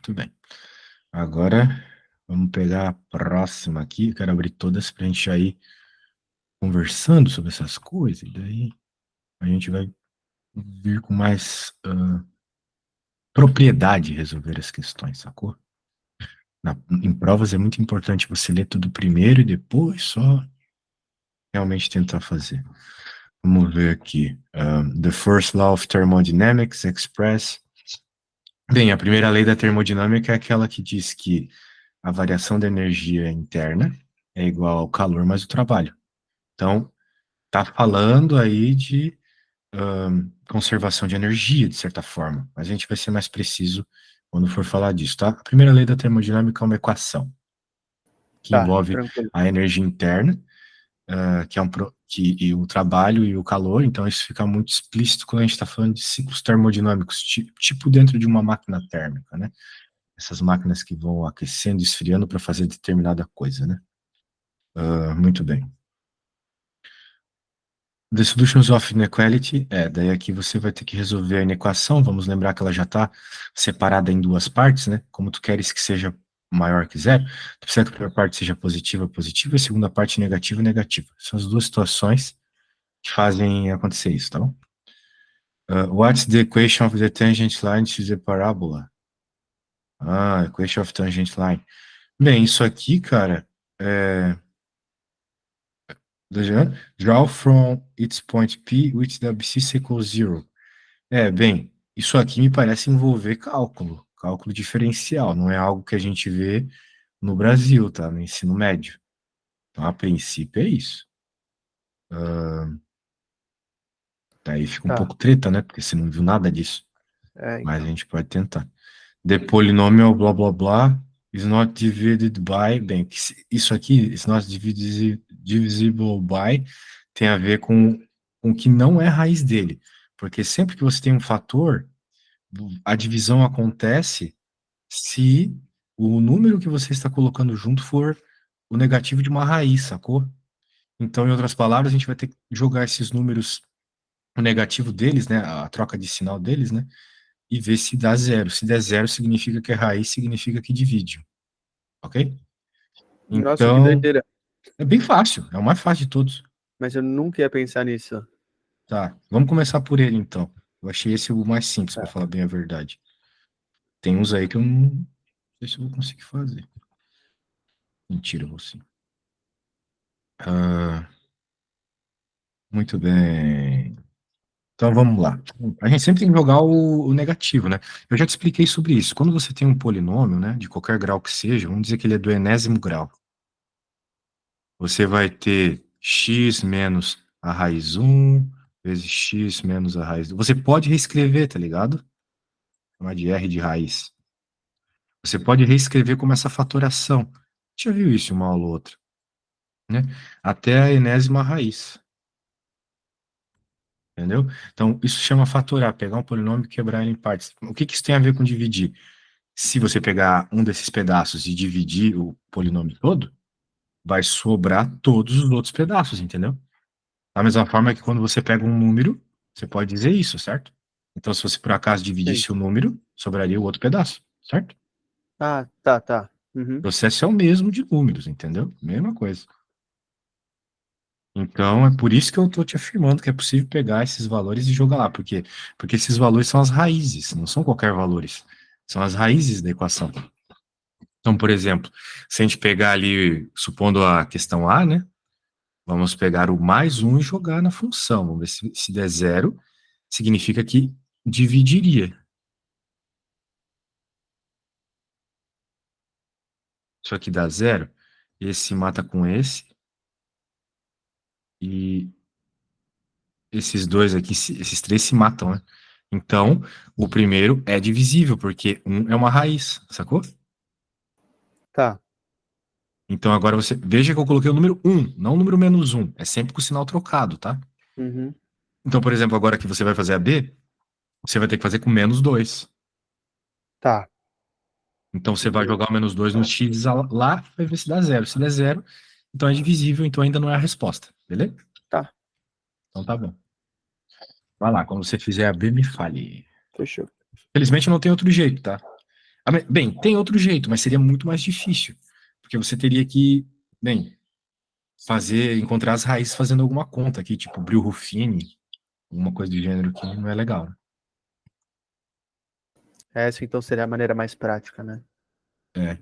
Muito bem. Agora, vamos pegar a próxima aqui. Quero abrir todas para a gente já ir conversando sobre essas coisas. E daí a gente vai vir com mais propriedade resolver as questões, sacou? Em provas é muito importante você ler tudo primeiro e depois só realmente tentar fazer. Vamos ver aqui. The first law of thermodynamics express. Bem, a primeira lei da termodinâmica é aquela que diz que a variação da energia interna é igual ao calor mais o trabalho. Então, tá falando aí de conservação de energia, de certa forma. Mas a gente vai ser mais preciso quando for falar disso, tá? A primeira lei da termodinâmica é uma equação que Tá, envolve tranquilo. a energia interna, e o trabalho e o calor, então isso fica muito explícito quando a gente está falando de ciclos termodinâmicos, tipo dentro de uma máquina térmica, né? Essas máquinas que vão aquecendo e esfriando para fazer determinada coisa, né? Muito bem. The solutions of inequality, daí aqui você vai ter que resolver a inequação, vamos lembrar que ela já está separada em duas partes, né? Como tu queres que seja maior que zero, tu precisa que a primeira parte seja positiva, positiva, e a segunda parte negativa, negativa. São as duas situações que fazem acontecer isso, tá bom? What's the equation of the tangent line to the parabola? Equation of tangent line. Bem, isso aqui, cara, draw from its point P, which the abscissa equals zero. Bem, isso aqui me parece envolver cálculo diferencial, não é algo que a gente vê no Brasil, tá? No ensino médio. Então, a princípio, é isso. Daí fica um Tá. pouco treta, né? Porque você não viu nada disso. Mas a Então. gente pode tentar. The polynomial blá blá blá is not divided by. Bem, isso aqui, is not divisible by, tem a ver com o que não é raiz dele. Porque sempre que você tem um fator, a divisão acontece se o número que você está colocando junto for o negativo de uma raiz, sacou? Então, em outras palavras, a gente vai ter que jogar esses números, o negativo deles, né, a troca de sinal deles, né, e ver se dá zero. Se der zero, significa que é raiz, significa que divide, ok? Nossa, que Então, doideira. é bem fácil, é o mais fácil de todos. Mas eu nunca ia pensar nisso. Tá, vamos começar por ele, então. Eu achei esse o mais simples, para Tá. falar bem a verdade. Tem uns aí que eu não sei se eu vou conseguir fazer. Mentira, eu vou sim. Muito bem. Então vamos lá. A gente sempre tem que jogar o negativo, né? Eu já te expliquei sobre isso. Quando você tem um polinômio, né, de qualquer grau que seja, vamos dizer que ele é do enésimo grau. Você vai ter x menos a raiz 1 vezes x menos a raiz 2. Você pode reescrever, tá ligado? Chamar de R de raiz. Você pode reescrever como essa fatoração. Já viu isso uma aula ou outra, né? Até a enésima raiz. Entendeu? Então, isso chama fatorar, pegar um polinômio e quebrar ele em partes. O que que isso tem a ver com dividir? Se você pegar um desses pedaços e dividir o polinômio todo, vai sobrar todos os outros pedaços, entendeu? Da mesma forma que quando você pega um número, você pode dizer isso, certo? Então, se você por acaso Sim. dividisse o número, sobraria o outro pedaço, certo? Ah, tá, tá. O Uhum. processo é o mesmo de números, entendeu? Mesma coisa. Então, é por isso que eu estou te afirmando que é possível pegar esses valores e jogar lá. Por quê? Porque esses valores são as raízes, não são qualquer valores. São as raízes da equação. Então, por exemplo, se a gente pegar ali, supondo a questão A, né? Vamos pegar o mais um e jogar na função. Vamos ver se der zero, significa que dividiria. Isso aqui dá zero, esse mata com esse, e esses dois aqui, esses três se matam, né? Então, o primeiro é divisível, porque um é uma raiz, sacou? Tá. Então, agora você veja que eu coloquei o número um, não o número menos um. É sempre com o sinal trocado, tá? Uhum. Então, por exemplo, agora que você vai fazer a B, você vai ter que fazer com menos 2. Tá. Então, você vai jogar o menos 2 no X lá, vai ver se dá zero. Se der zero, então é divisível, então ainda não é a resposta, beleza? Tá. Então tá bom. Vai lá, quando você fizer a B, me fale. Fechou. Felizmente não tem outro jeito, tá? Bem, tem outro jeito, mas seria muito mais difícil. Porque você teria que, bem, encontrar as raízes fazendo alguma conta aqui, tipo Brio Ruffini, alguma coisa do gênero que não é legal, né? Essa então seria a maneira mais prática, né? É.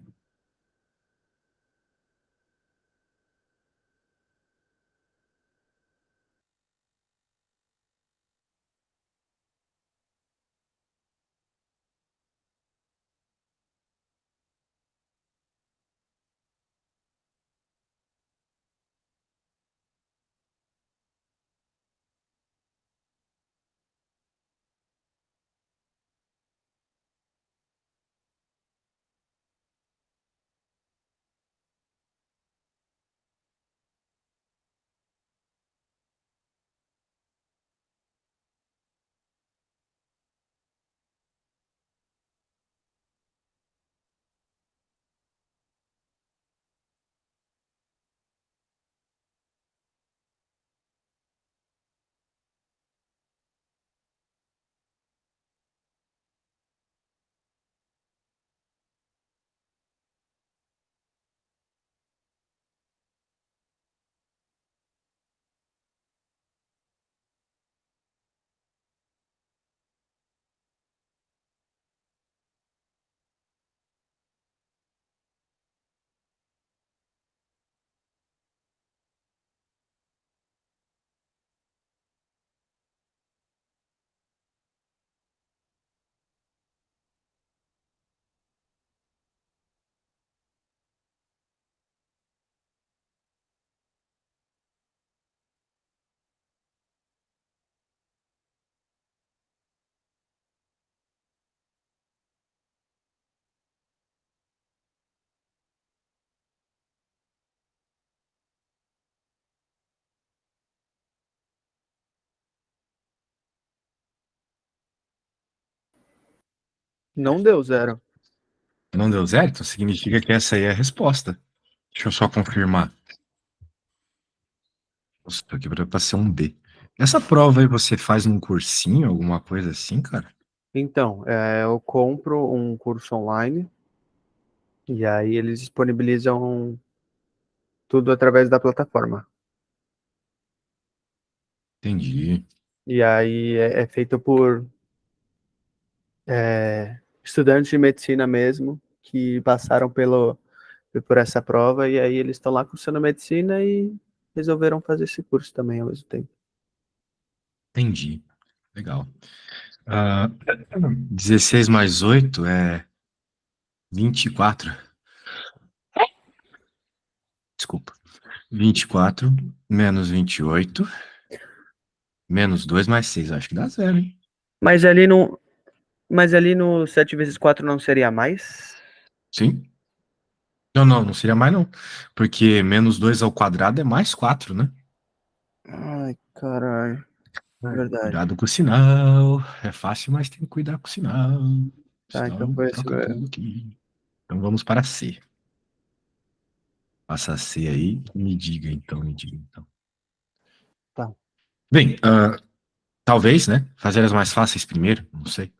Não deu zero. Não deu zero, então significa que essa aí é a resposta. Deixa eu só confirmar. Nossa, tô aqui pra ser um B. Essa prova aí você faz num cursinho, alguma coisa assim, cara? Então, eu compro um curso online e aí eles disponibilizam tudo através da plataforma. Entendi. E aí é feito por estudantes de medicina mesmo, que passaram por essa prova, e aí eles estão lá cursando medicina e resolveram fazer esse curso também ao mesmo tempo. Entendi. Legal. Ah, 16 mais 8 é 24. Desculpa. 24 menos 28 menos 2 mais 6. Acho que dá zero, hein? Mas ali no, mas ali no 7 vezes 4 não seria mais? Sim. Não, não, não seria mais não. Porque menos 2 ao quadrado é mais 4, né? Ai, caralho. Verdade. Cuidado com o sinal. É fácil, mas tem que cuidar com o sinal. Tá, Senão então eu foi esse troca tudo mesmo. aqui. Então vamos para C. Passa a C aí e me diga então, me diga então. Tá. Bem, talvez, né? Fazer as mais fáceis primeiro, não sei.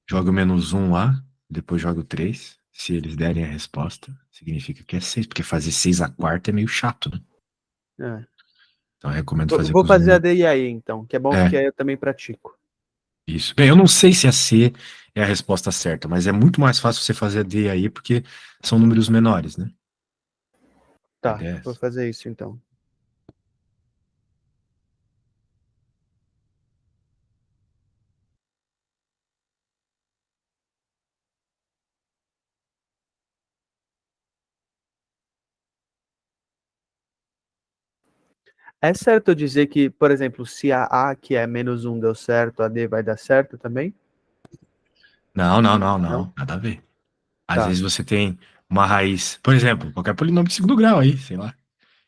Joga o menos um lá, depois joga o 3. Se eles derem a resposta, significa que é 6, porque fazer 6 a quarta é meio chato, né? É. Então eu recomendo fazer Vou com os fazer a números. D e a E, então, que é bom porque É, aí eu também pratico. isso. Bem, eu não sei se a C é a resposta certa, mas é muito mais fácil você fazer a D aí, porque são números menores, né? A Tá, ideia é vou essa. fazer isso então. É certo eu dizer que, por exemplo, se a A, que é menos um, deu certo, a D vai dar certo também? Não, não, não, Não? não. Nada a ver. Às Tá. vezes você tem uma raiz, por exemplo, qualquer polinômio de segundo grau aí, sei lá.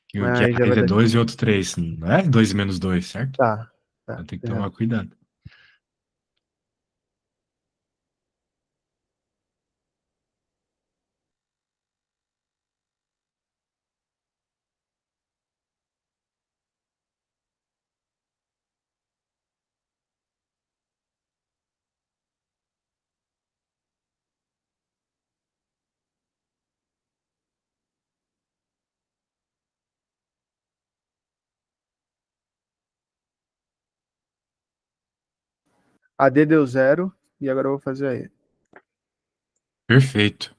Que a Aí já raiz vai é dar 2 e diferente. outro 3, não é 2 menos 2, certo? Tá, tá, Então tem que tem tomar razão. cuidado. AD deu 0, e agora eu vou fazer a E. Perfeito.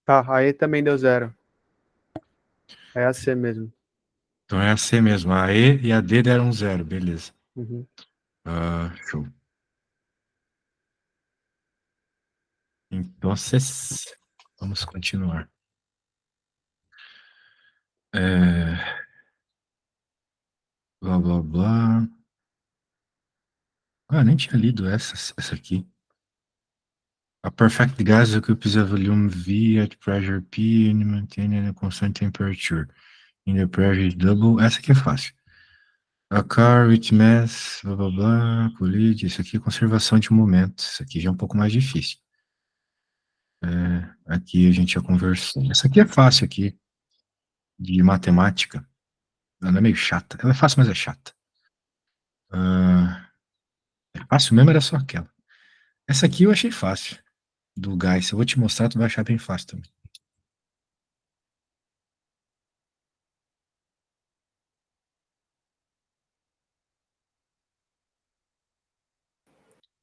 Tá, a E também deu 0. É a C mesmo. Então é a C mesmo. A E e a D deram 0, beleza. Uhum. Show. Então, vamos continuar. Blá, blá, blá. Nem tinha lido essa aqui. A perfect gas occupies a volume V at pressure P and maintain a constant temperature. In the pressure is double. Essa aqui é fácil. A car with mass, blá, blá, blá, colide. Isso aqui é conservação de momento. Isso aqui já é um pouco mais difícil. Aqui a gente já conversou. Essa aqui é fácil aqui, de matemática. Ela é meio chata. Ela é fácil, mas é chata. É fácil mesmo, era só aquela. Essa aqui eu achei fácil, do gás. Eu vou te mostrar, tu vai achar bem fácil também.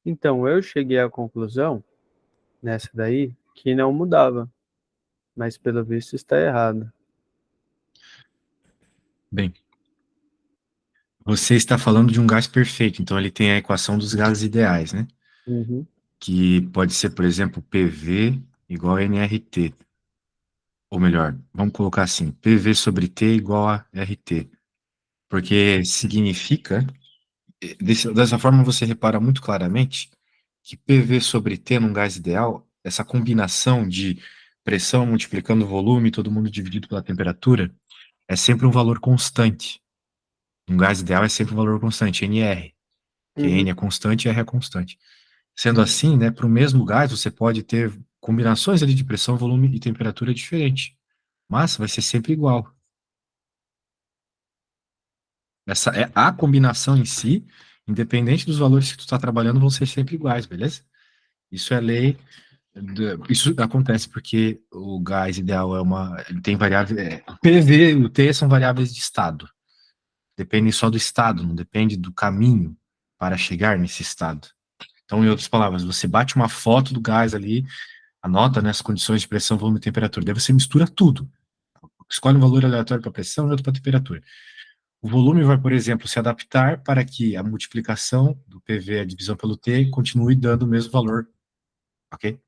Então, eu cheguei à conclusão, nessa daí, que não mudava. Mas pelo visto está errado. Bem, você está falando de um gás perfeito, então ele tem a equação dos gases ideais, né? Uhum. Que pode ser, por exemplo, PV igual a nRT. Ou melhor, vamos colocar assim, PV sobre T igual a RT. Porque significa, dessa forma você repara muito claramente que PV sobre T num gás ideal, essa combinação de pressão multiplicando o volume, todo mundo dividido pela temperatura, é sempre um valor constante. Um gás ideal é sempre um valor constante, NR, que Uhum. N é constante e R é constante. Sendo assim, né, para o mesmo gás, você pode ter combinações ali de pressão, volume e temperatura diferente, mas vai ser sempre igual. Essa é a combinação em si, independente dos valores que tu está trabalhando, vão ser sempre iguais, beleza? Isso é lei. Isso acontece porque o gás ideal ele tem variável. O PV e o T são variáveis de estado. Dependem só do estado, não depende do caminho para chegar nesse estado. Então, em outras palavras, você bate uma foto do gás ali, anota, né, as condições de pressão, volume e temperatura. Daí você mistura tudo. Escolhe um valor aleatório para pressão e outro para temperatura. O volume vai, por exemplo, se adaptar para que a multiplicação do PV, a divisão pelo T, continue dando o mesmo valor, ok?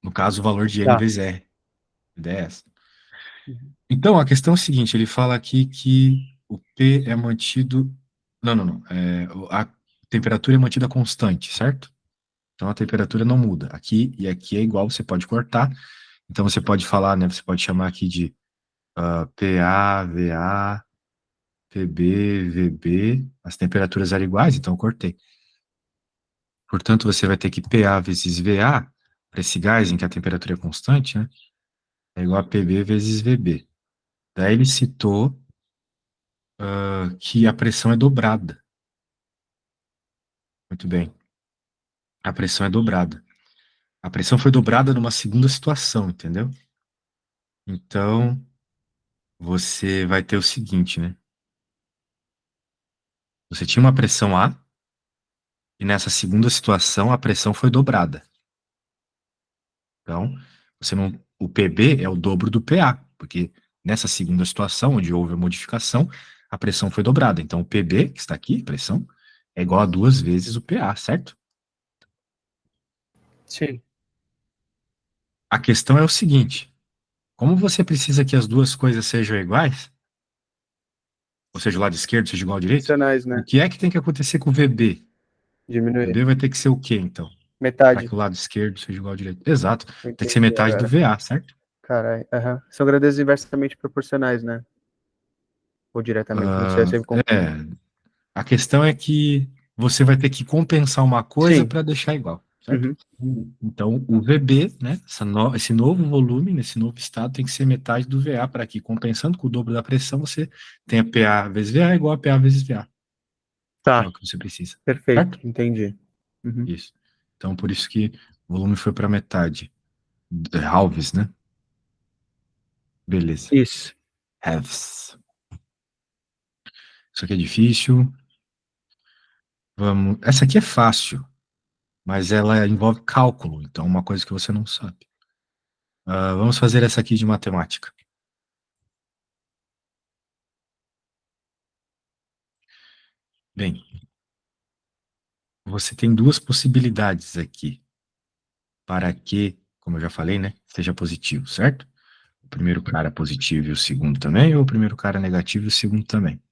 No caso, o valor de N Tá. vezes R. A ideia é essa. Uhum. Então, a questão é a seguinte, ele fala aqui que o P é mantido... Não, não, não. A temperatura é mantida constante, certo? Então, a temperatura não muda. Aqui e aqui é igual, você pode cortar. Então, você pode falar, né? Você pode chamar aqui de PA, VA, PB, VB. As temperaturas eram iguais, então eu cortei. Portanto, você vai ter que PA vezes VA, para esse gás em que a temperatura é constante, né? É igual a PB vezes VB. Daí ele citou que a pressão é dobrada. Muito bem. A pressão é dobrada. A pressão foi dobrada numa segunda situação, entendeu? Então, você vai ter o seguinte, né? Você tinha uma pressão A, e nessa segunda situação a pressão foi dobrada. Então, você não, o PB é o dobro do PA, porque nessa segunda situação, onde houve a modificação, a pressão foi dobrada. Então, o PB, que está aqui, pressão, é igual a 2 vezes o PA, certo? Sim. A questão é o seguinte: como você precisa que as duas coisas sejam iguais, ou seja, o lado esquerdo seja igual ao direito, Funcionais, o né? que é que tem que acontecer com o VB? O Diminuir. VB vai ter que ser o quê, então? Para Metade. que o lado esquerdo seja igual ao direito. Exato. Eu Tem que ser entendi metade do agora. VA, certo? Caralho. Aham. São grandezas inversamente proporcionais, né? Ou diretamente, não sei, eu Ah, sempre confundo. é, a questão é que você vai ter que compensar uma coisa Sim. para deixar igual, certo? Uhum. Então, o VB, né, esse novo volume, nesse novo estado, tem que ser metade do VA para que, compensando com o dobro da pressão, você tenha PA vezes VA igual a PA vezes VA, que é Tá. o que você precisa, Perfeito. certo? Entendi. Uhum. Isso. Então, por isso que o volume foi para metade. Halves, né? Beleza. Isso. Halves. Isso aqui é difícil. Vamos. Essa aqui é fácil, mas ela envolve cálculo, então é uma coisa que você não sabe. Vamos fazer essa aqui de matemática. Bem, você tem duas possibilidades aqui para que, como eu já falei, né, seja positivo, certo? O primeiro cara positivo e o segundo também, ou o primeiro cara negativo e o segundo também.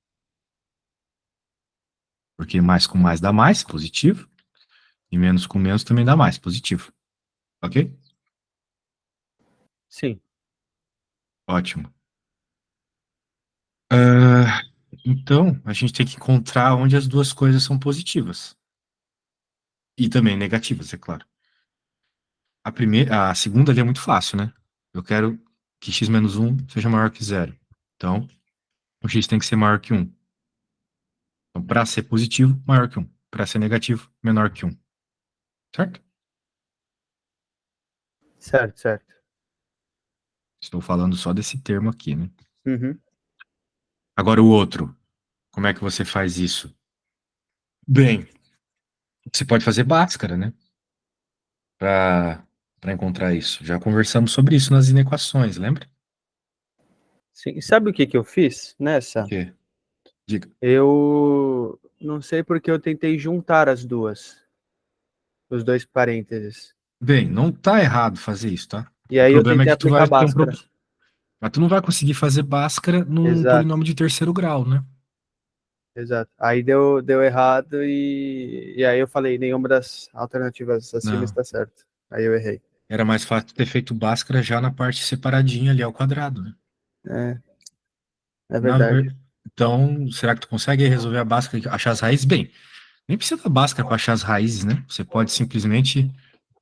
Porque mais com mais dá mais, positivo, e menos com menos também dá mais, positivo. Ok? Sim. Ótimo. Então, a gente tem que encontrar onde as duas coisas são positivas. E também negativas, é claro. A segunda ali é muito fácil, né? Eu quero que x menos 1 seja maior que zero. Então, o x tem que ser maior que 1. Então, para ser positivo, maior que 1. Para ser negativo, menor que 1. Certo? Certo, certo. Estou falando só desse termo aqui, né? Uhum. Agora o outro. Como é que você faz isso? Bem, você pode fazer Bhaskara, né? Para encontrar isso. Já conversamos sobre isso nas inequações, lembra? Sim. E sabe o que que eu fiz O nessa? quê? Diga. Eu não sei porque eu tentei juntar as duas, os dois parênteses. Bem, não tá errado fazer isso, tá? E O aí eu problema é tentei que tu aplicar vai ter um Bhaskara. problema. Mas tu não vai conseguir fazer Bhaskara num Exato, polinômio de terceiro grau, né? exato. Aí deu errado e aí eu falei, nenhuma das alternativas acima Não. está certa. Aí eu errei. Era mais fácil ter feito Bhaskara já na parte separadinha ali ao quadrado, né? É, é Na verdade. ver... Então, será que tu consegue resolver a Bhaskara e achar as raízes? Bem, nem precisa da Bhaskara para achar as raízes, né? Você pode simplesmente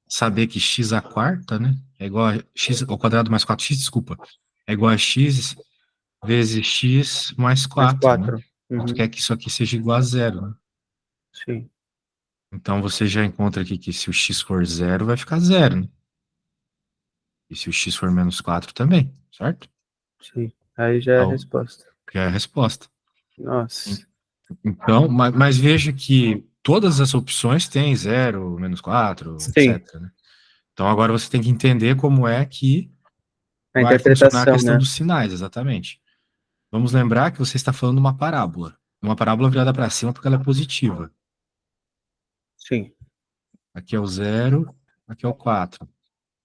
saber que x à quarta, né? É igual a x ao quadrado mais 4x, desculpa. É igual a x vezes x mais Mais 4, né? quatro. E tu Uhum. quer que isso aqui seja igual a zero, né? Sim, Então você já encontra aqui que se o x for zero, vai ficar zero, né? E se o x for menos 4 também, certo? sim. Aí já é a Então, resposta. que é a resposta. Nossa. Então, mas veja que todas as opções têm zero, menos 4, Sim, etc, né? Então agora você tem que entender como é que a vai funcionar a interpretação, questão né? dos sinais, exatamente. Vamos lembrar que você está falando de uma parábola. Uma parábola virada para cima porque ela é positiva. Sim. Aqui é o zero, aqui é o 4.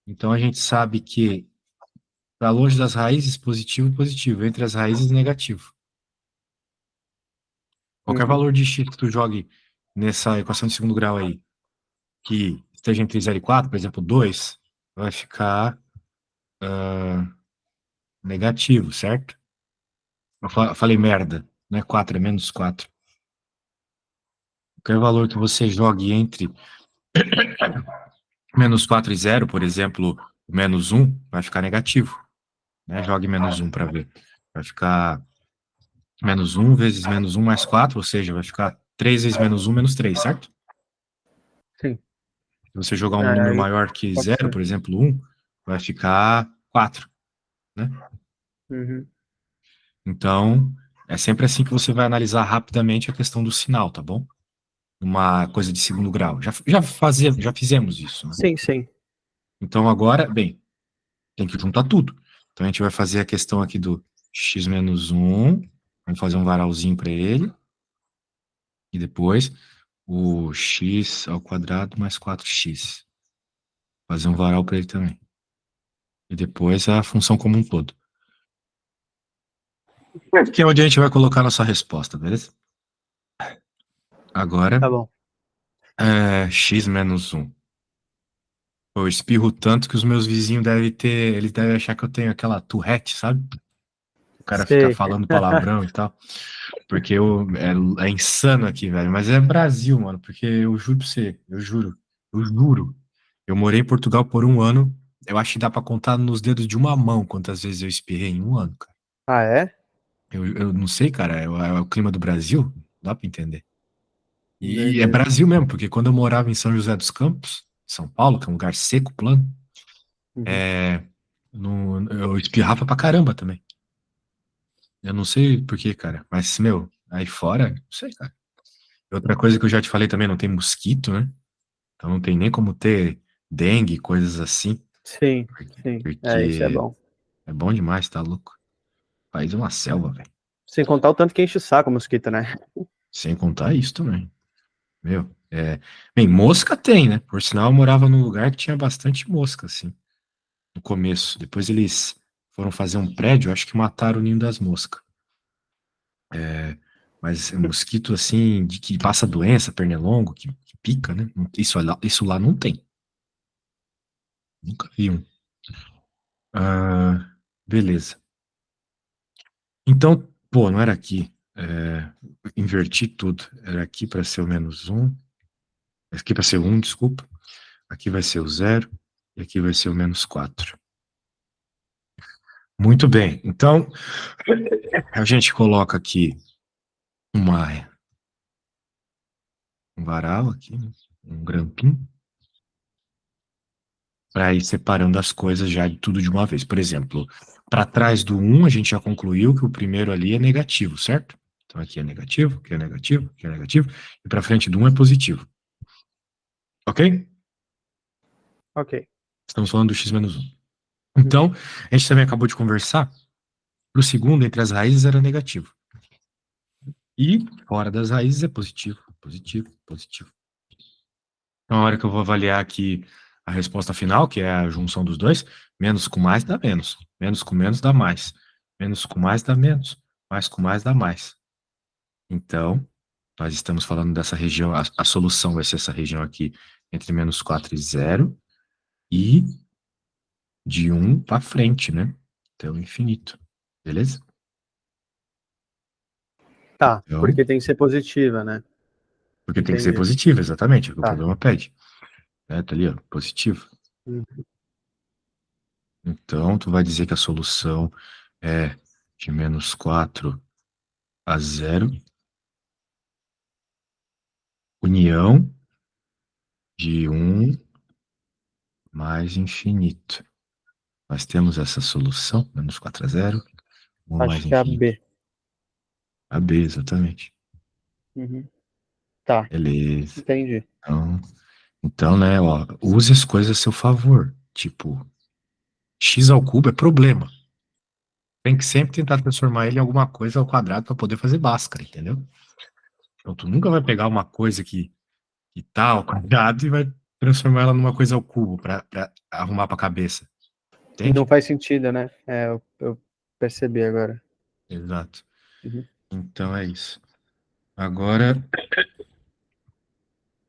Então a gente sabe que para longe das raízes, positivo, positivo. Entre as raízes, negativo. Qualquer Uhum. valor de x que tu jogue nessa equação de segundo grau aí, que esteja entre 0 e 4, por exemplo, 2, vai ficar negativo, certo? Eu falei merda, não é 4, é menos 4. Qualquer valor que você jogue entre menos 4 e 0, por exemplo, menos 1, vai ficar negativo. Né? Jogue menos 1 para ver. Vai ficar menos 1 vezes menos 1 mais 4, ou seja, vai ficar 3 vezes menos 1 menos 3, certo? Sim. Se você jogar um número Aí, maior que pode 0, ser. por exemplo, 1, vai ficar 4, né? Uhum. Então, é sempre assim que você vai analisar rapidamente a questão do sinal, tá bom? Uma coisa de segundo grau. Já fizemos isso, né? Sim, sim. Então, agora, bem, tem que juntar tudo. Então, a gente vai fazer a questão aqui do x menos 1. Vamos fazer um varalzinho para ele. E depois, o x ao quadrado mais 4x. Fazer um varal para ele também. E depois a função como um todo. Que é onde a gente vai colocar a nossa resposta, beleza? Agora, Tá bom. x menos 1. Eu espirro tanto que os meus vizinhos devem ter. Eles devem achar que eu tenho aquela Tourette, sabe? O cara fica Sei. falando palavrão e tal. Porque é insano aqui, velho. Mas é Brasil, mano. Porque eu juro pra você, eu juro. Eu juro. Eu morei em Portugal por um ano. Eu acho que dá pra contar nos dedos de uma mão quantas vezes eu espirrei em um ano, cara. Ah, é? Eu não sei, cara. É o clima do Brasil? Dá pra entender. E é Doideira. Brasil mesmo, porque quando eu morava em São José dos Campos, São Paulo, que é um lugar seco, plano, Uhum. é, eu espirrava pra caramba também. Eu não sei por quê, cara. Mas, meu, aí fora, não sei, cara. Outra coisa que eu já te falei também, não tem mosquito, né? Então não tem nem como ter dengue, coisas assim. Sim, Porque, sim. É, isso é porque bom. é bom demais, tá louco? O país é uma selva, velho. Sem contar o tanto que enche o saco o mosquito, né? Sem contar isso também. Meu, bem, mosca tem, né? Por sinal, eu morava num lugar que tinha bastante mosca, assim, no começo. Depois eles foram fazer um prédio, acho que mataram o ninho das moscas. Mas mosquito, assim, de que passa doença, pernilongo, que pica, né? Isso lá não tem. Nunca vi um. Beleza. Então, pô, não era aqui. Inverti tudo. Era aqui para ser o menos um. Aqui para ser um, desculpa. Aqui vai ser o zero. E aqui vai ser o menos 4. Muito bem. Então, a gente coloca aqui um varal aqui, né? Um grampinho, para ir separando as coisas já de tudo de uma vez. Por exemplo, para trás do um a gente já concluiu que o primeiro ali é negativo, certo? Então aqui é negativo, aqui é negativo, aqui é negativo, e para frente do um é positivo. Ok? Ok. Estamos falando do x menos 1. Uhum. Então, a gente também acabou de conversar, para o segundo, entre as raízes era negativo. E fora das raízes é positivo, positivo, positivo. Então, a hora que eu vou avaliar aqui a resposta final, que é a junção dos dois, menos com mais dá menos. Menos com menos dá mais. Menos com mais dá menos. Mais com mais dá mais. Então, nós estamos falando dessa região, a solução vai ser essa região aqui entre menos 4 e 0 e de 1 para frente, né? Então, infinito. Beleza? Tá, Então, porque tem que ser positiva, né? porque tem que ser Entendi. positivo, exatamente, é o que o Tá. problema pede. Tá ali, ó, positivo. Uhum. Então, tu vai dizer que a solução é de menos 4 a 0, união de 1 mais infinito. Nós temos essa solução, menos 4 a 0, 1 mais Acho que é a infinito. B. A B, exatamente. Uhum. Tá, Beleza. entendi. Então, né, ó, use as coisas a seu favor. Tipo, x ao cubo é problema. Tem que sempre tentar transformar ele em alguma coisa ao quadrado para poder fazer Bhaskara, entendeu? Então, tu nunca vai pegar uma coisa que tá ao quadrado e vai transformar ela numa coisa ao cubo para arrumar para a cabeça. Não Entende? faz sentido, né? Eu percebi agora. Exato. Uhum. Então é isso. Agora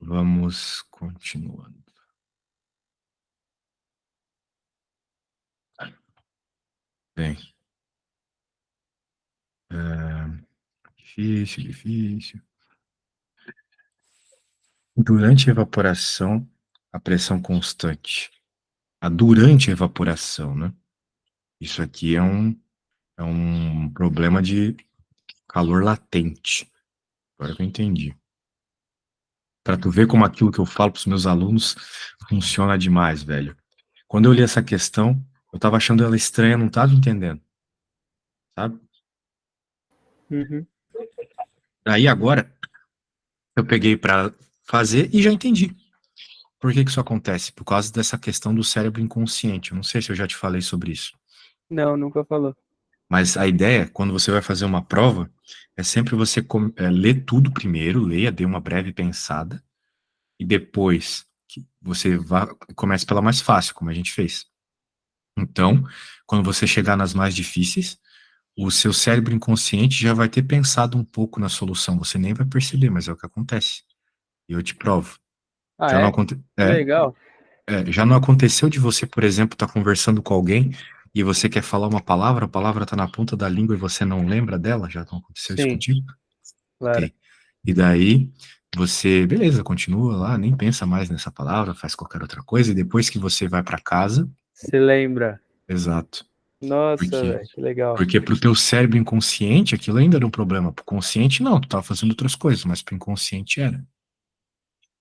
vamos continuando. Bem, difícil, difícil. Durante a evaporação, a pressão constante. Durante a evaporação, né? Isso aqui é um problema de calor latente. Agora que eu entendi. Para tu ver como aquilo que eu falo para os meus alunos funciona demais, velho. Quando eu li essa questão, eu tava achando ela estranha, não tava entendendo, sabe? Uhum. Aí agora eu peguei para fazer e já entendi. Por que que isso acontece? Por causa dessa questão do cérebro inconsciente. Eu não sei se eu já te falei sobre isso. Não, nunca falou. Mas a ideia, quando você vai fazer uma prova, é sempre você ler tudo primeiro, leia, dê uma breve pensada, e depois que você comece pela mais fácil, como a gente fez. Então, quando você chegar nas mais difíceis, o seu cérebro inconsciente já vai ter pensado um pouco na solução. Você nem vai perceber, mas é o que acontece. E eu te provo. Ah, Já não, é? aconte Que legal. já não aconteceu de você, por exemplo, estar conversando com alguém e você quer falar uma palavra, a palavra está na ponta da língua e você não lembra dela? Já não aconteceu isso Sim, contigo? claro. Ok. E daí você, beleza, continua lá, nem pensa mais nessa palavra, faz qualquer outra coisa, e depois que você vai para casa, Se lembra. exato. Por Nossa, quê? velho, que legal. Porque pro teu cérebro inconsciente aquilo ainda era um problema. Pro consciente, não, tu tava fazendo outras coisas, mas pro inconsciente era.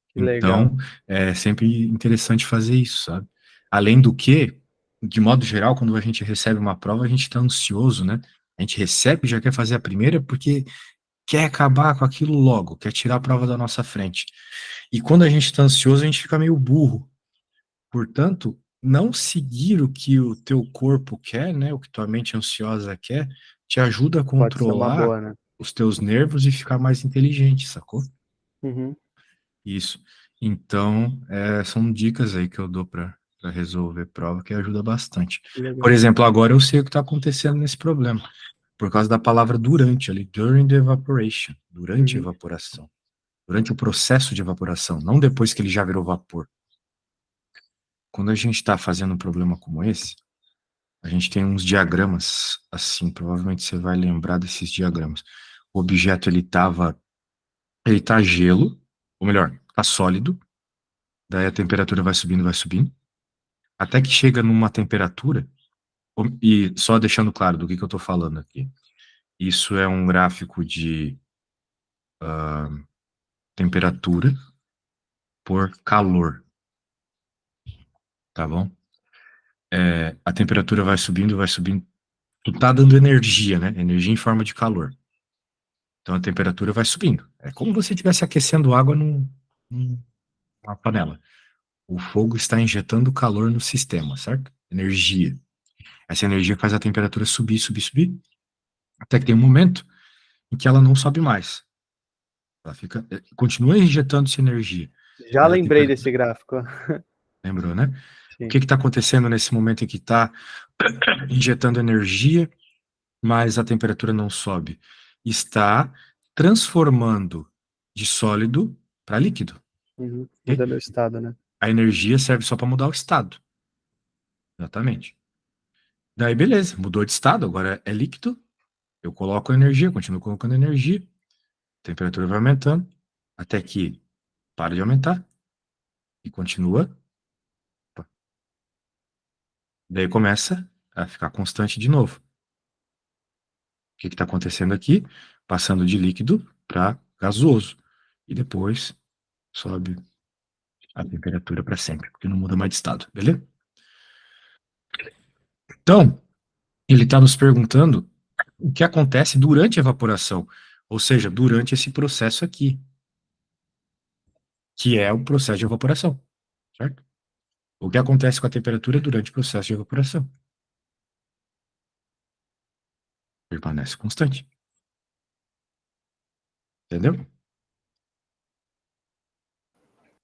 Que legal. Então, é sempre interessante fazer isso, sabe? Além do que, de modo geral, quando a gente recebe uma prova, a gente tá ansioso, né? A gente recebe e já quer fazer a primeira porque quer acabar com aquilo logo, quer tirar a prova da nossa frente. E quando a gente tá ansioso, a gente fica meio burro. Portanto, não seguir o que o teu corpo quer, né? O que tua mente ansiosa quer, te ajuda a Pode ser uma controlar boa, né? os teus nervos e ficar mais inteligente, sacou? Uhum. Isso. Então, são dicas aí que eu dou para resolver prova que ajuda bastante. Que Por legal. exemplo, agora eu sei o que está acontecendo nesse problema, por causa da palavra durante ali, during the evaporation, durante a Uhum. evaporação, durante o processo de evaporação, não depois que ele já virou vapor. Quando a gente está fazendo um problema como esse, a gente tem uns diagramas assim, provavelmente você vai lembrar desses diagramas. O objeto ele tá gelo, ou melhor, tá sólido, daí a temperatura vai subindo, até que chega numa temperatura, e só deixando claro do que eu tô falando aqui. Isso é um gráfico de temperatura por calor, tá bom? A temperatura vai subindo, tu tá dando energia, né? Energia em forma de calor. Então a temperatura vai subindo. É como se você estivesse aquecendo água numa panela. O fogo está injetando calor no sistema, certo? Energia. Essa energia faz a temperatura subir, subir, subir, até que tem um momento em que ela não sobe mais. Ela fica, continua injetando essa energia, Já mas a lembrei temperatura, desse gráfico. lembrou, né? O Sim. que está acontecendo nesse momento em que está injetando energia, mas a temperatura não sobe? Está transformando de sólido para líquido. Uhum. Ok? Mudando o estado, né? A energia serve só para mudar o estado. Exatamente. Daí, beleza, mudou de estado, agora é líquido. Eu coloco energia, continuo colocando energia, a temperatura vai aumentando, até que para de aumentar e continua. Daí começa a ficar constante de novo. O que está acontecendo aqui? Passando de líquido para gasoso. E depois sobe a temperatura para sempre, porque não muda mais de estado, beleza? Então, ele está nos perguntando o que acontece durante a evaporação, ou seja, durante esse processo aqui, que é o processo de evaporação, certo? O que acontece com a temperatura durante o processo de evaporação? Permanece constante, entendeu?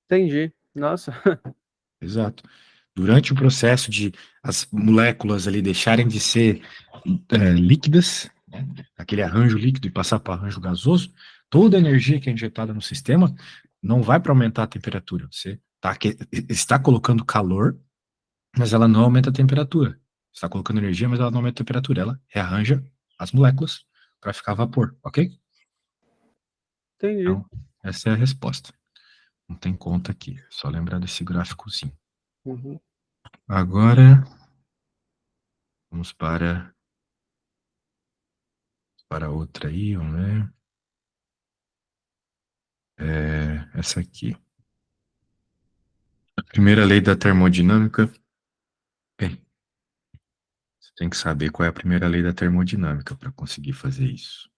Entendi. Nossa. Exato. Durante o processo de as moléculas ali deixarem de ser líquidas, né, aquele arranjo líquido e passar para arranjo gasoso, toda a energia que é injetada no sistema não vai para aumentar a temperatura. Você está colocando calor, mas ela não aumenta a temperatura. Está colocando energia, mas ela não aumenta a temperatura. Ela rearranja as moléculas para ficar vapor, ok? Entendi. Então, essa é a resposta. Não tem conta aqui. Só lembrar desse gráficozinho. Uhum. Agora, vamos para outra aí, vamos ver. Essa aqui. A primeira lei da termodinâmica. Bem, você tem que saber qual é a primeira lei da termodinâmica para conseguir fazer isso.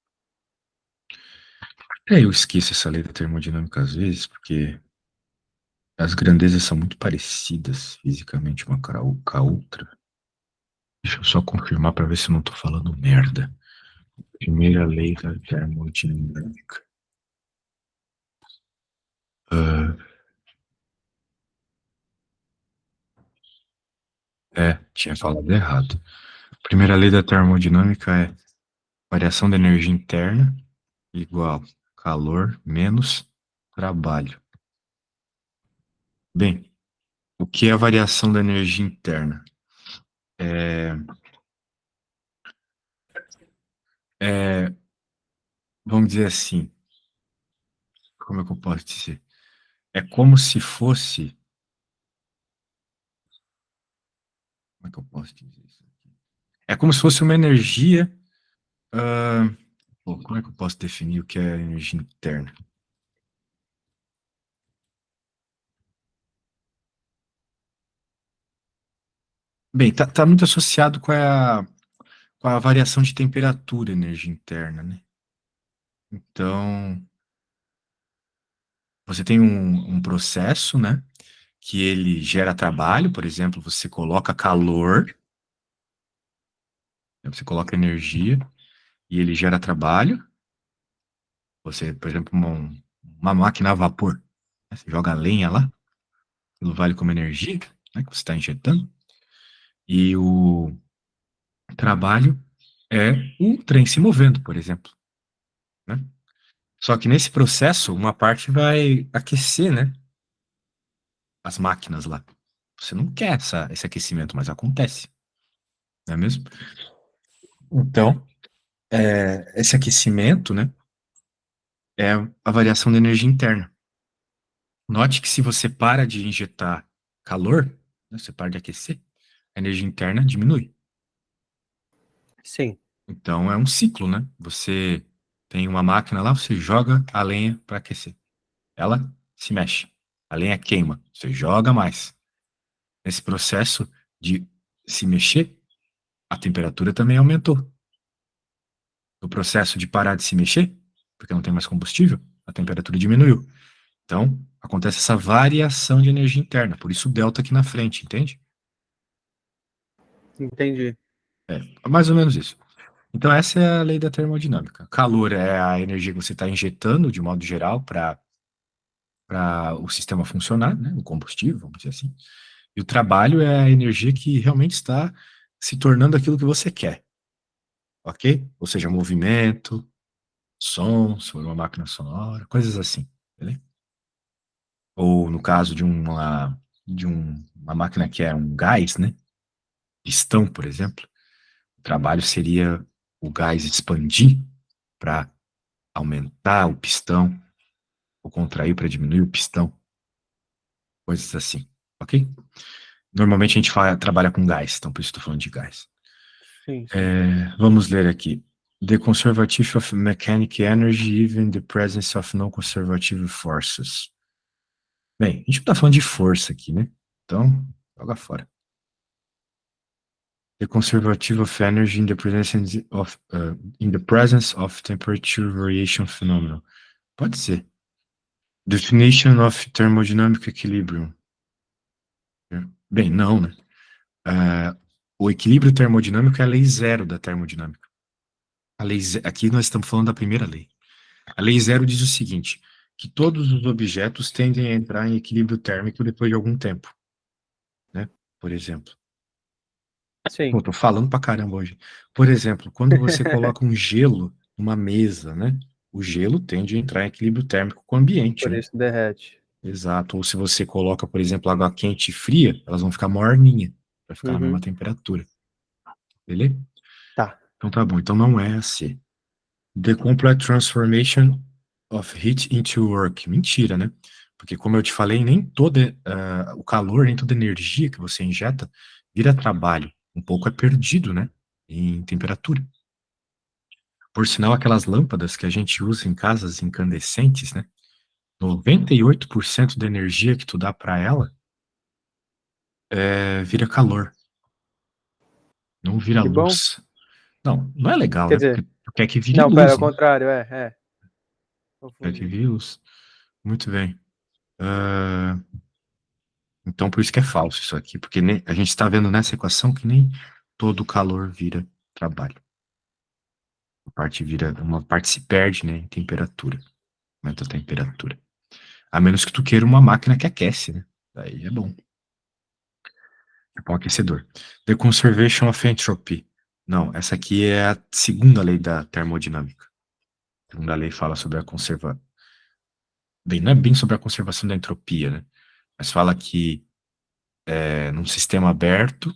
Eu esqueço essa lei da termodinâmica às vezes, porque as grandezas são muito parecidas fisicamente uma com a outra. Deixa eu só confirmar para ver se eu não estou falando merda. Primeira lei da termodinâmica. Ah, tinha falado errado. Primeira lei da termodinâmica é variação da energia interna igual calor menos trabalho. Bem, o que é a variação da energia interna? É, é, vamos dizer assim, como é que eu posso dizer? É como se fosse. Como é que eu posso dizer isso aqui? É como se fosse uma energia. ah, como é que eu posso definir o que é energia interna? Bem, tá muito associado com a variação de temperatura, energia interna, né? Então, você tem um processo, né? Que ele gera trabalho, por exemplo, você coloca calor, né, você coloca energia e ele gera trabalho. Você, por exemplo, uma máquina a vapor, né, você joga lenha lá, aquilo vale como energia, né, que você está injetando, e o trabalho é o trem se movendo, por exemplo, né? Só que nesse processo, uma parte vai aquecer, né, as máquinas lá. Você não quer esse aquecimento, mas acontece, não é mesmo? Então, esse aquecimento, né, é a variação da energia interna. Note que se você para de injetar calor, né, você para de aquecer, a energia interna diminui. Sim, Então é um ciclo, né? Você tem uma máquina lá, você joga a lenha para aquecer. Ela se mexe. A lenha queima. Você joga mais. Nesse processo de se mexer, a temperatura também aumentou. No processo de parar de se mexer, porque não tem mais combustível, a temperatura diminuiu. Então, acontece essa variação de energia interna. Por isso o delta aqui na frente, entende? entendi. É mais ou menos isso. Então, essa é a lei da termodinâmica. Calor é a energia que você está injetando, de modo geral, para o sistema funcionar, né? O combustível, vamos dizer assim. E o trabalho é a energia que realmente está se tornando aquilo que você quer, ok? Ou seja, movimento, som, se for uma máquina sonora, coisas assim, beleza? Ou no caso de uma máquina que é um gás, né? Pistão, por exemplo, o trabalho seria o gás expandir para aumentar o pistão, ou contrair para diminuir o pistão, coisas assim, ok? Normalmente a gente trabalha com gás, então por isso estou falando de gás. Sim, sim. Vamos ler aqui. The conservative of mechanic energy, even in the presence of non-conservative forces. Bem, a gente não está falando de força aqui, né? Então, joga fora. The conservative of energy in the presence of temperature variation phenomenon. Pode ser. Definition of thermodynamic equilibrium. Bem, não, né? O equilíbrio termodinâmico é a lei zero da termodinâmica. Aqui nós estamos falando da primeira lei. A lei zero diz o seguinte, que todos os objetos tendem a entrar em equilíbrio térmico depois de algum tempo, né? Por exemplo. Sim. Pô, tô falando pra caramba hoje. Por exemplo, quando você coloca um gelo numa mesa, né? O gelo tende a entrar em equilíbrio térmico com o ambiente, Por né? isso derrete. Exato. Ou se você coloca, por exemplo, água quente e fria, elas vão ficar morninha, vai ficar na mesma Uhum. temperatura. Beleza? Tá. Então tá bom. Então não é assim. The complete transformation of heat into work. Mentira, né? Porque como eu te falei, nem toda o calor, nem toda energia que você injeta vira trabalho. Um pouco é perdido, né? Em temperatura. Por sinal, aquelas lâmpadas que a gente usa em casas incandescentes, né? 98% da energia que tu dá para ela vira calor, não vira Que bom. luz. Não, não é legal, Quer né? Porque dizer, tu quer que vire não, pera, luz, ao né? contrário, é. Quer que Confundi. vire luz. Muito bem. Ah, então, por isso que é falso isso aqui, porque a gente está vendo nessa equação que nem todo calor vira trabalho. Uma parte se perde, né, em temperatura, aumenta a temperatura. A menos que tu queira uma máquina que aquece, né? Daí é bom. Tipo um aquecedor. The conservation of entropy. Não, essa aqui é a segunda lei da termodinâmica. A segunda lei fala sobre a conserva... Bem, não é bem sobre a conservação da entropia, né? Mas fala que num sistema aberto,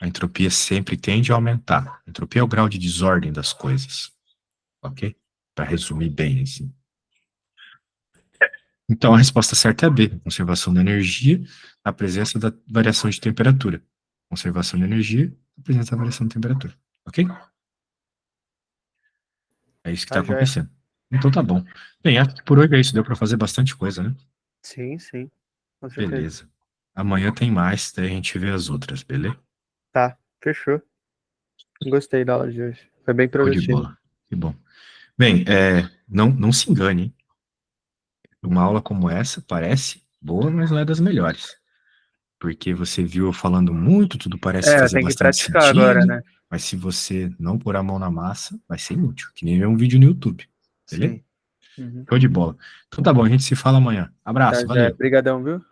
a entropia sempre tende a aumentar. A entropia é o grau de desordem das coisas, ok? Para resumir bem, assim. Então, a resposta certa é B, conservação da energia, na presença da variação de temperatura. Conservação de energia, na presença da variação de temperatura, ok? É isso que está Tá, joia. acontecendo. Então tá bom. Bem, acho que por hoje é isso. Deu para fazer bastante coisa, né? Sim, sim, com certeza. Beleza. Amanhã tem mais, daí a gente vê as outras, beleza? Tá, fechou. Gostei da aula de hoje. Foi bem Show de produtivo. bola. Que bom. Bem, não se engane, hein? Uma aula como essa parece boa, mas não é das melhores. Porque você viu eu falando muito, tudo parece É, fazer tem que bastante praticar agora, sentido, né? mas se você não pôr a mão na massa, vai ser inútil, que nem ver um vídeo no YouTube, beleza? Sim. Uhum. Show de bola. Então tá bom, a gente se fala amanhã. Tá, Abraço, já. valeu. Brigadão, viu?